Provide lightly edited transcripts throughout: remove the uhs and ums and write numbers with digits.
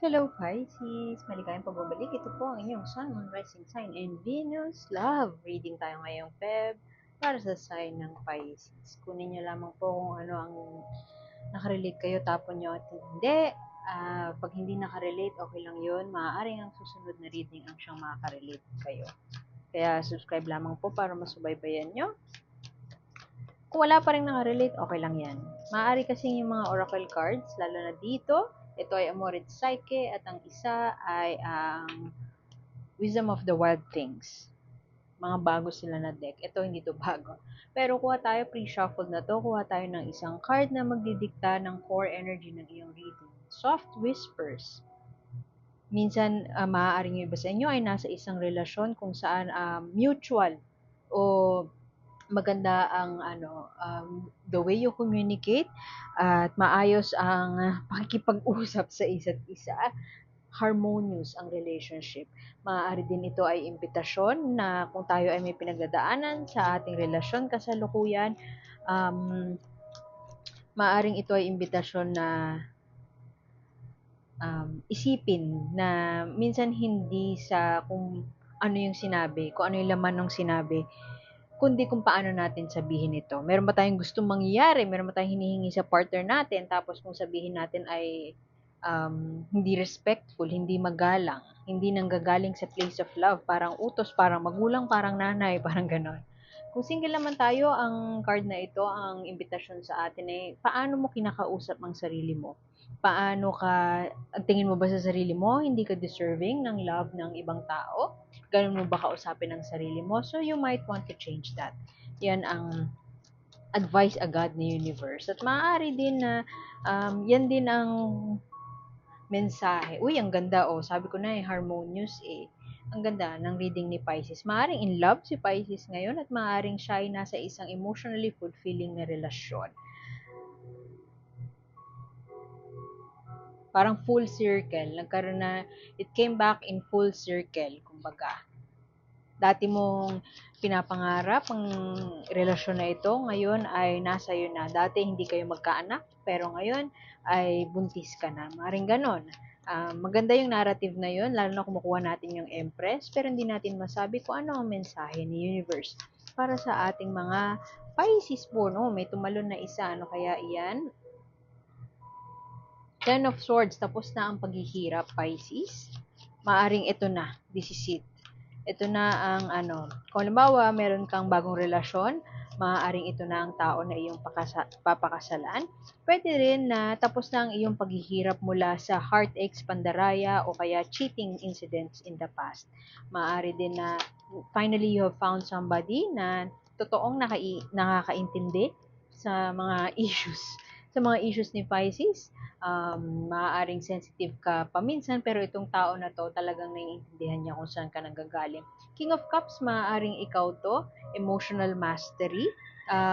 Hello Pisces! Maligayang pagbabalik. Ito po ang inyong Sun, Moon, Rising Sign, and Venus Love. Reading tayo ngayong Feb para sa sign ng Pisces. Kunin niyo lamang po kung ano ang nakarelate kayo, tapon niyo at hindi. Pag hindi nakarelate, okay lang yun. Maaaring ang susunod na reading ang siyang makakarelate kayo. Kaya subscribe lamang po para masubaybayan nyo. Kung wala pa rin nakarelate, okay lang yan. Maaari kasing yung mga oracle cards, lalo na dito, ito ay Amorit Psyche at ang isa ay ang Wisdom of the Wild Things. Mga bago sila na deck. Ito hindi to bago. Pero kuha tayo, pre-shuffle na to, kuha tayo ng isang card na magdidikta ng core energy ng iyong reading. Soft Whispers. Minsan, maaaring yung iba sa inyo ay nasa isang relasyon kung saan mutual o maganda ang the way you communicate at maayos ang pakikipag-usap sa isa't isa, harmonious ang relationship. Maaari din ito ay imbitasyon na kung tayo ay may pinagdadaanan sa ating relasyon kasalukuyan, um, maaring ito ay imbitasyon na isipin na minsan hindi sa kung ano yung sinabi, kung ano yung laman ng sinabi, kundi kung paano natin sabihin ito. Meron ba tayong gustong mangyayari? Meron ba tayong hinihingi sa partner natin? Tapos kung sabihin natin ay hindi respectful, hindi magalang, hindi nanggagaling sa place of love, parang utos, parang magulang, parang nanay, parang ganon. Kung single naman tayo, ang card na ito, ang imbitasyon sa atin ay paano mo kinakausap ang sarili mo? Paano ka, ang tingin mo ba sa sarili mo, hindi ka deserving ng love ng ibang tao? Ganun mo ba kausapin ang sarili mo? So, you might want to change that. Yan ang advice agad ni universe. At maaari din na yan din ang mensahe. Uy, ang ganda oh. Sabi ko na harmonious eh. Ang ganda ng reading ni Pisces. Maaring in love si Pisces ngayon at maaring siya ay nasa isang emotionally fulfilling na relasyon. Parang full circle. Nagkaroon na, it came back in full circle, kumbaga. Dati mong pinapangarap ang relasyon na ito, ngayon ay nasa iyo na. Dati hindi kayo magkaanak, pero ngayon ay buntis ka na. Maring ganon. Maganda yung narrative na yun, lalo na kumukuha natin yung Empress, pero hindi natin masabi kung ano ang mensahe ni Universe para sa ating mga Pisces po, no? May tumalon na isa, ano kaya iyan? Ten of Swords, tapos na ang paghihirap, Pisces. Maaring ito na, this is it. Ito na ang kung halimbawa meron kang bagong relasyon, maaaring ito na ang tao na iyong papakasalan. Pwede rin na tapos na ang iyong paghihirap mula sa heartaches, pandaraya, o kaya cheating incidents in the past. Maaari din na finally you have found somebody na totoong nakakaintindi sa mga issues ni Pisces. Maaaring sensitive ka paminsan, pero itong tao na to talagang naiintindihan niya kung saan ka nanggagaling. King of Cups, maaaring ikaw to, emotional mastery,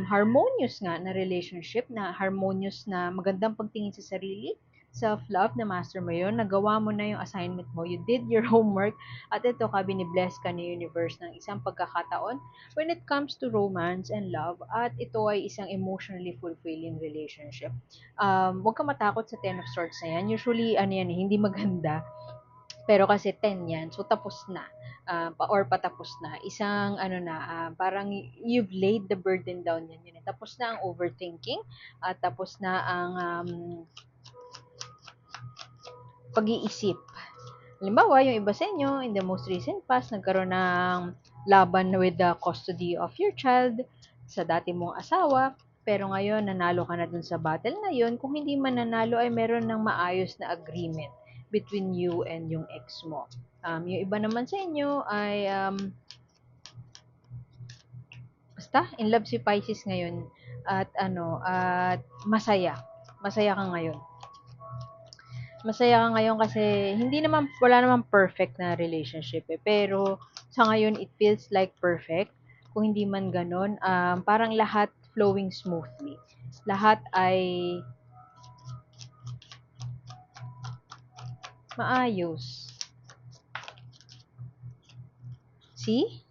harmonious nga na relationship, na harmonious na magandang pagtingin sa sarili, self-love, na master mo yun, nagawa mo na yung assignment mo, you did your homework, at ito ka, binibless ka ni universe ng isang pagkakataon when it comes to romance and love, at ito ay isang emotionally fulfilling relationship. Huwag ka matakot sa Ten of Swords na yan. Usually, yan, hindi maganda. Pero kasi 10 yan, so tapos na. Or patapos na. Isang, parang you've laid the burden down yan. Yun. Tapos na ang overthinking, at tapos na ang pag-iisip. Halimbawa, yung iba sa inyo, in the most recent past, nagkaroon ng laban with the custody of your child sa dati mong asawa, pero ngayon, nanalo ka na dun sa battle na yun. Kung hindi man nanalo, ay meron ng maayos na agreement between you and yung ex mo. Yung iba naman sa inyo ay, basta, in love si Pisces ngayon. At at masaya. Masaya ka ngayon. Masaya ka ngayon kasi wala naman perfect na relationship eh. Pero sa ngayon, it feels like perfect. Kung hindi man ganon, parang lahat flowing smoothly. Lahat ay maayos. See?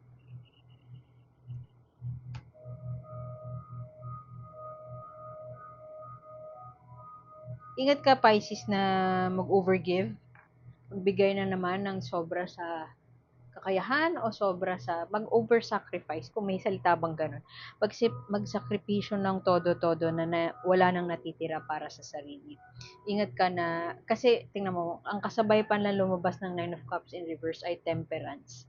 Ingat ka, Pisces, na mag-overgive. magbigay na naman ng sobra sa kakayahan o sobra sa mag-over-sacrifice kung may salita bang gano'n. Magsakripisyo ng todo-todo na wala nang natitira para sa sarili. Ingat ka na, kasi tingnan mo, ang kasabay pa lang lumabas ng Nine of Cups in reverse ay temperance.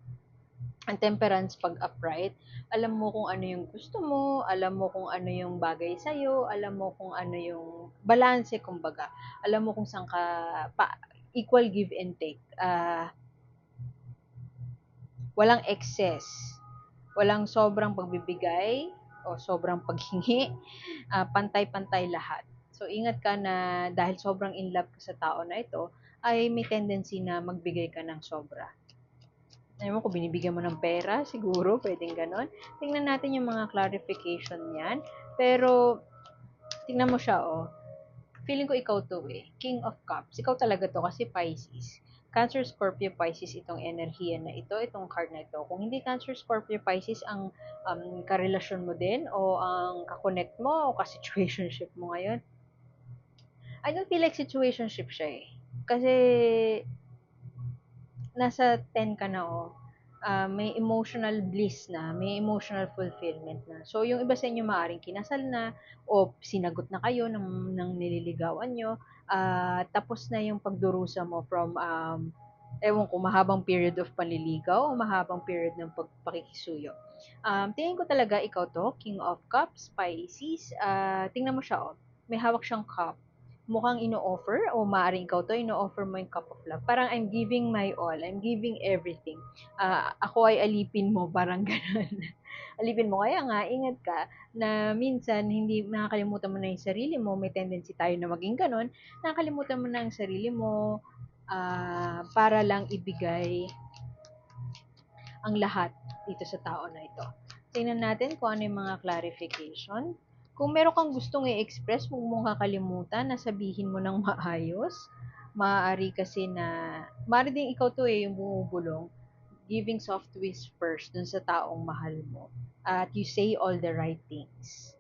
Ang temperance pag upright, alam mo kung ano yung gusto mo, alam mo kung ano yung bagay sa'yo, alam mo kung ano yung balanse, kumbaga. Alam mo kung saan ka, equal give and take. Walang excess, walang sobrang pagbibigay o sobrang paghingi, pantay-pantay lahat. So, ingat ka na dahil sobrang in love ka sa tao na ito, ay may tendency na magbigay ka ng sobra. Alam mo, kung binibigyan mo ng pera, siguro, pwedeng ganon. Tingnan natin yung mga clarification niyan. Pero, tingnan mo siya, oh. Feeling ko ikaw to eh. King of Cups. Ikaw talaga to kasi Pisces. Cancer, Scorpio, Pisces itong enerhiya na ito, itong card na ito. Kung hindi Cancer, Scorpio, Pisces ang karelasyon mo din o ang kakonect mo o ka-situationship mo ngayon, I don't feel like situationship siya eh. Kasi nasa 10 ka na oh. May emotional bliss na, may emotional fulfillment na. So, yung iba sa inyo maaring kinasal na o sinagot na kayo ng nililigawan nyo, tapos na yung pagdurusa mo from, ewan ko, mahabang period of panliligaw o mahabang period ng pagpakikisuyo. Tingin ko talaga ikaw to, King of Cups, Pisces. Tingnan mo siya, oh. May hawak siyang cup, mukhang ino-offer o maaaring ikaw 'to, ino-offer mo yung cup of love. Parang I'm giving my all, I'm giving everything. Ako ay alipin mo, parang gano'n. Alipin mo. Kaya nga, ingat ka na minsan hindi nakakalimutan mo na yung sarili mo. May tendency tayo na maging gano'n. Nakakalimutan mo na ang sarili mo para lang ibigay ang lahat dito sa tao na ito. Tingnan natin kung ano yung mga clarification. Kung meron kang gustong i-express, huwag mong kakalimutan na sabihin mo ng maayos. Maaari kasi na, maaari din ikaw to eh, yung bumubulong, giving soft whispers dun sa taong mahal mo. At you say all the right things.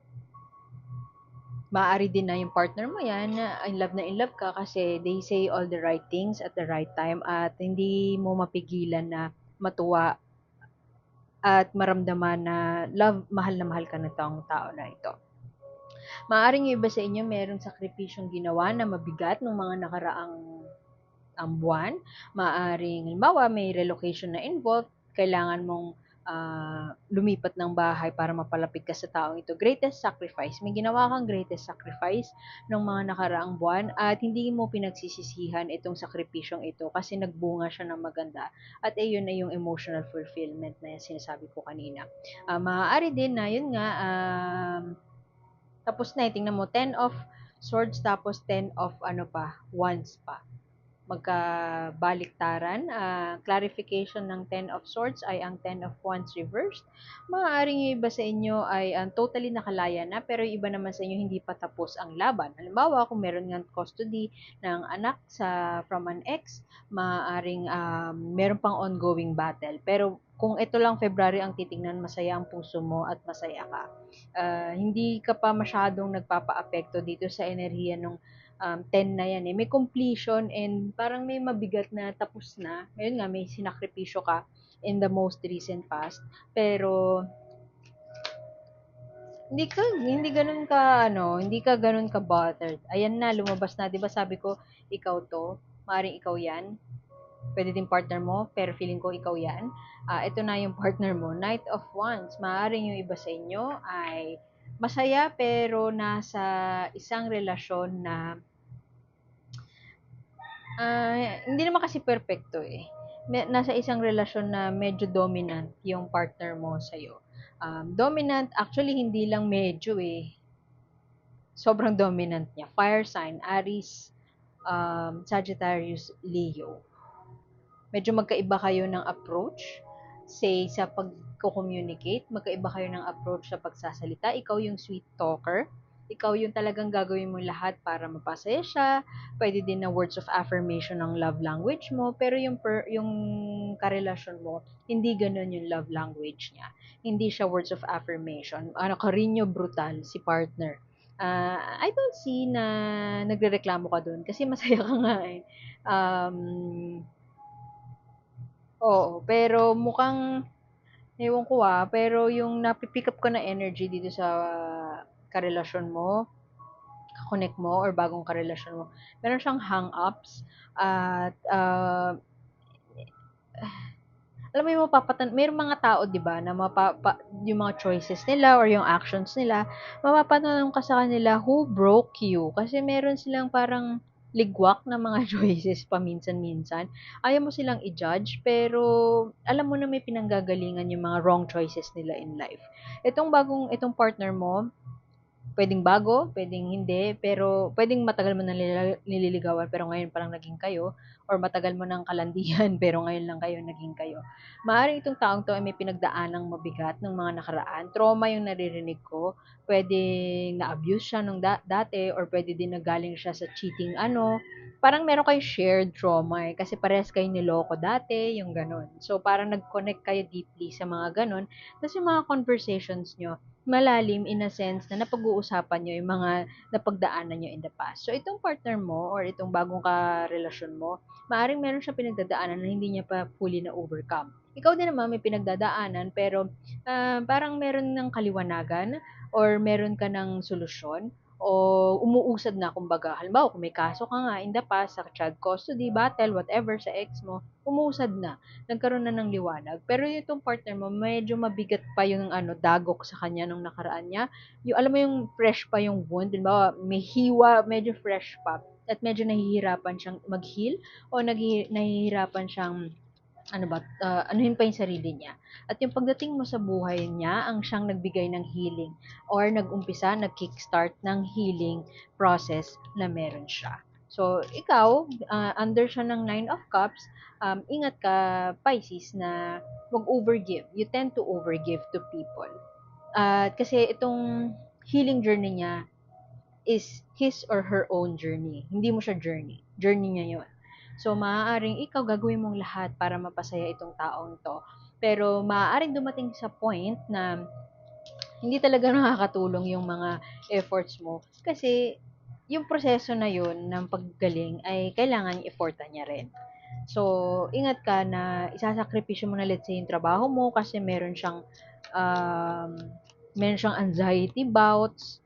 Maaari din na yung partner mo yan, na in love ka kasi they say all the right things at the right time at hindi mo mapigilan na matuwa at maramdaman na mahal na mahal ka na tong tao na ito. Maaaring yung iba sa inyo merong sakripisyong ginawa na mabigat ng mga nakaraang buwan. Maaaring, halimbawa, may relocation na involved, kailangan mong lumipat ng bahay para mapalapit ka sa taong ito. Greatest sacrifice. May ginawa kang greatest sacrifice ng mga nakaraang buwan at hindi mo pinagsisisihan itong sakripisyong ito kasi nagbunga siya ng maganda. At ayun na yung emotional fulfillment na sinasabi ko kanina. Maaari din na yun nga, tapos na, tingnan mo, 10 of swords tapos 10 of ano pa, wands pa. Magkabaliktaran. Clarification ng 10 of swords ay ang 10 of wands reversed. Maaaring yung iba sa inyo ay totally nakalaya na, pero yung iba naman sa inyo hindi pa tapos ang laban. Halimbawa, kung meron ng custody ng anak from an ex, maaaring meron pang ongoing battle. Pero kung ito lang February ang titingnan, masaya ang puso mo at masaya ka. Hindi ka pa masyadong nagpapa-apekto dito sa enerhiya ng 10 na yan eh. May completion and parang may mabigat na tapos na. Ngayon nga, may sinakripisyo ka in the most recent past. Pero, hindi ka ganun ka bothered. Ayan na, lumabas na. 'Di ba sabi ko, ikaw to. Maring ikaw yan. Pwede din partner mo, pero feeling ko ikaw yan. Ito na yung partner mo. Knight of Wands. Maaring yung iba sa inyo ay masaya pero nasa isang relasyon na hindi naman kasi perpekto eh. Nasa isang relasyon na medyo dominant yung partner mo sa'yo. Dominant, actually hindi lang medyo eh. Sobrang dominant niya. Fire sign, Aries, Sagittarius, Leo. Medyo magkaiba kayo ng approach. Say, sa pag-communicate, magkaiba kayo ng approach sa pagsasalita. Ikaw yung sweet talker. Ikaw yung talagang gagawin mo lahat para mapasaya siya. Pwede din na words of affirmation ng love language mo. Pero yung karelasyon mo, hindi ganun yung love language niya. Hindi siya words of affirmation. Carino brutal, si partner. I don't see na nagrereklamo ka dun kasi masaya ka nga eh. Um, oo, pero mukhang, ewan ko pero yung napipick up ko na energy dito sa karelasyon mo, connect mo, or bagong karelasyon mo, meron siyang hang-ups at alam mo yung mayroong mga tao 'di ba na yung mga choices nila or yung actions nila, mapapatanong ka sa kanila who broke you. Kasi meron silang parang ligwak na mga choices paminsan-minsan. Ayaw mo silang i-judge, pero alam mo na may pinanggagalingan yung mga wrong choices nila in life. Itong partner mo, puwedeng bago, puwedeng hindi, pero puwedeng matagal mo na nililigawan pero ngayon pa lang naging kayo, or matagal mo ng kalandian pero ngayon lang kayo naging kayo. Maaaring itong taong 'to ay may pinagdaanang mabigat ng mga nakaraan, trauma yung naririnig ko. Puwedeng na-abuse siya nung dati, or puwede din na galing siya sa cheating ano, parang meron kayong shared trauma, kasi parehas kayong niloko dati, yung gano'n. So, parang nag-connect kayo deeply sa mga gano'n, ta's yung mga conversations niyo malalim in a sense na napag-uusapan niyo yung mga napagdaanan niyo in the past. So, itong partner mo or itong bagong karelasyon mo, maaaring meron siyang pinagdadaanan na hindi niya pa fully na-overcome. Ikaw din naman may pinagdadaanan, pero parang meron ng kaliwanagan or meron ka ng solusyon o umuusad na kumbaga. Halimbawa, kung may kaso ka nga in the past sa child custody, battle, whatever sa ex mo, umuusad na, nagkaroon na ng liwanag. Pero itong partner mo, medyo mabigat pa yung dagok sa kanya nung nakaraan niya. Yung, alam mo yung fresh pa yung wound, diba? May hiwa, medyo fresh pa. At medyo nahihirapan siyang mag-heal, o nahihirapan siyang anuhin pa yung sarili niya. At yung pagdating mo sa buhay niya, ang siyang nagbigay ng healing, or nag-umpisa, nag-kickstart ng healing process na meron siya. So, ikaw, under siya ng Nine of Cups, ingat ka, Pisces, na wag overgive. You tend to overgive to people. Kasi itong healing journey niya is his or her own journey. Hindi mo siya journey. Journey niya yun. So, maaaring ikaw gagawin mong lahat para mapasaya itong taong to. Pero maaaring dumating sa point na hindi talaga nakakatulong yung mga efforts mo. Kasi yung proseso na yun ng paggaling ay kailangan effortan niya rin. So, ingat ka na isasakripisyo mo na, let's say, yung trabaho mo kasi um, meron siyang anxiety bouts,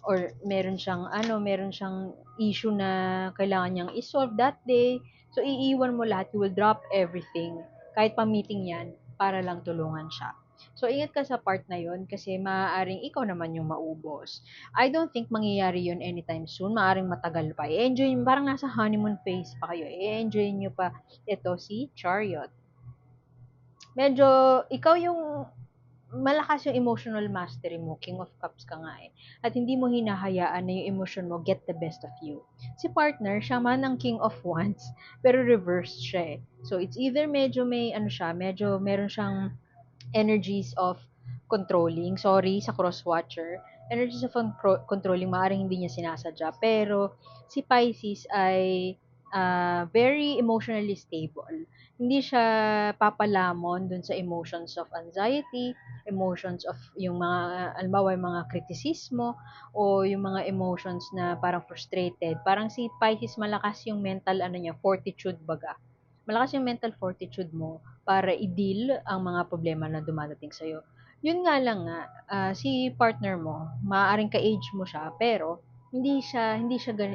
or meron siyang issue na kailangan niyang i-solve that day. So, iiwan mo lahat, you will drop everything, kahit pa-meeting yan, para lang tulungan siya. So, ingat ka sa part na yon, kasi maaaring ikaw naman yung maubos. I don't think mangyayari yon anytime soon. Maaaring matagal pa. I-enjoy, parang nasa honeymoon phase pa kayo. I-enjoy nyo pa ito si Chariot. Medyo, ikaw yung malakas yung emotional mastery mo, King of Cups ka nga eh. At hindi mo hinahayaan na yung emotion mo get the best of you. Si partner, siya man ang King of Wands, pero reverse siya eh. So, it's either medyo medyo meron siyang energies of controlling. Sorry sa cross-watcher. Energies of controlling, maaaring hindi niya sinasadya. Pero, si Pisces ay very emotionally stable. Hindi siya papalamon dun sa emotions of anxiety, emotions of yung mga, alimbawa, yung mga kritisismo, o yung mga emotions na parang frustrated. Parang si Pisces, malakas yung mental, fortitude baga. Malakas yung mental fortitude mo para i-deal ang mga problema na dumadating sa'yo. Yun nga lang nga, si partner mo, maaaring ka-age mo siya, pero hindi siya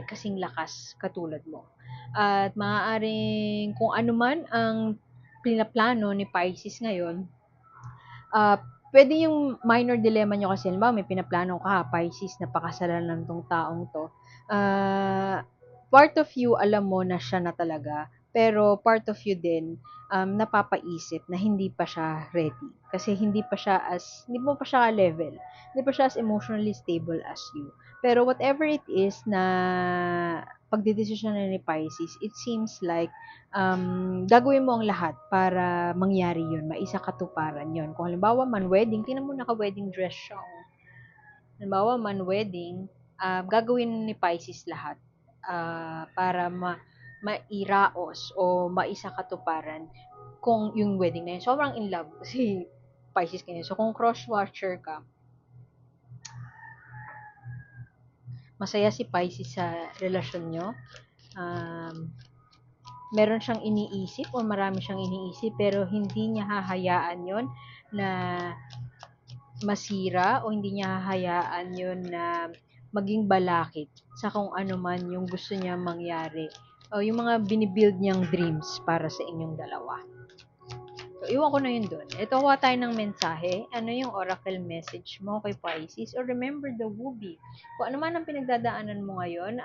kasing lakas katulad mo. At maaaring kung ano man ang pinaplano ni Pisces ngayon, pwede yung minor dilemma nyo, kasi halimbawa may pinaplano ka, Pisces, na pakasalan ng tong taong to. Uh, Part of you, alam mo na siya na talaga, pero part of you din, napapaisip na hindi pa siya ready. Kasi hindi mo pa siya level. Hindi pa siya as emotionally stable as you. Pero whatever it is na pagdedesisyon na ni Pisces, it seems like gagawin mo ang lahat para mangyari yun, maisakatuparan yun. Kung halimbawa man wedding, tingnan mo, naka-wedding dress siya. Oh. Halimbawa man wedding, gagawin ni Pisces lahat para mairaos o maisakatuparan kung yung wedding na yun. Sobrang in love si Pisces kanyo. So, kung cross-watcher ka, masaya si Pisces sa relasyon nyo. Um, meron siyang iniisip o marami siyang iniisip pero hindi niya hahayaan yon na masira o hindi niya hahayaan yon na maging balakid sa kung ano man yung gusto niya mangyari o yung mga binibuild niyang dreams para sa inyong dalawa. So, iwan ko na yun dun. Ito, kuha tayo ng mensahe. Ano yung oracle message mo kay Pisces? Or remember the wooby. Kung ano man ang pinagdadaanan mo ngayon,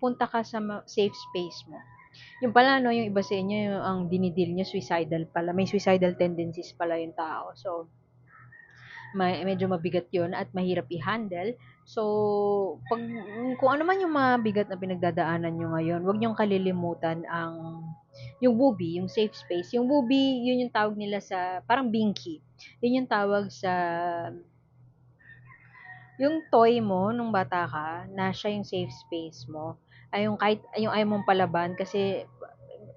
punta ka sa safe space mo. Yung pala, no, yung iba sa inyo, yung ang dinidil nyo, suicidal pala. May suicidal tendencies pala yung tao. So, medyo mabigat yun at mahirap i-handle. So, kung ano man yung mabigat na pinagdadaanan nyo ngayon, huwag nyong kalilimutan yung wooby, yung safe space. Yung wooby, yun yung tawag nila sa, parang binky. Yun yung tawag sa, yung toy mo nung bata ka, na siya yung safe space mo. Ay yung kahit, yung ayaw mong palaban kasi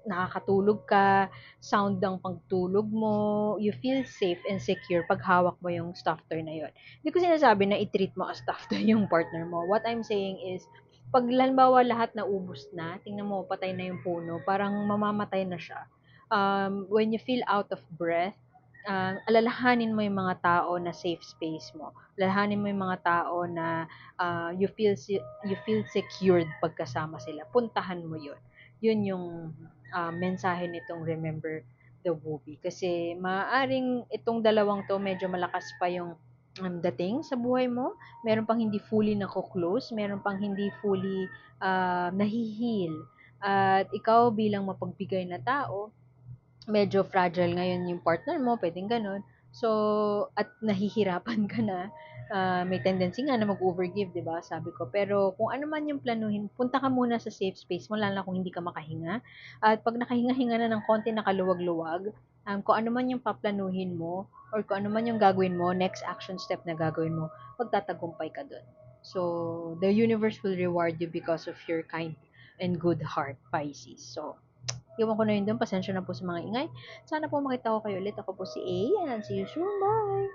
nakakatulog ka, sound ang pagtulog mo, you feel safe and secure pag hawak mo yung stuffed toy na yun. Hindi ko sinasabi na i-treat mo as stuffed toy yung partner mo. What I'm saying is, pag halimbawa lahat na ubos na, tingnan mo, patay na yung puno, parang mamamatay na siya. When you feel out of breath, alalahanin mo yung mga tao na safe space mo. Alalahanin mo yung mga tao na you feel secured pagkasama sila. Puntahan mo yun. Yun yung mensahe nitong Remember the Whoopi. Kasi maaaring itong dalawang to medyo malakas pa yung dating sa buhay mo. Meron pang hindi fully nako-close, meron pang hindi fully nahihil. At ikaw bilang mapagbigay na tao, medyo fragile ngayon yung partner mo, pwedeng ganun. So, at nahihirapan ka na, may tendency nga na mag-overgive, di ba? Sabi ko. Pero kung ano man yung planuhin, punta ka muna sa safe space mo, lalo na kung hindi ka makahinga. At pag nakahinga-hinga na ng konti, nakaluwag-luwag, kung ano man yung paplanuhin mo, or kung ano man yung gagawin mo, next action step na gagawin mo, magtatagumpay ka dun. So, the universe will reward you because of your kind and good heart, Pisces. So, iwan ko na yun doon. Pasensya na po sa mga ingay. Sana po makita ko kayo ulit. Ako po si A. And I'll see you soon. Bye!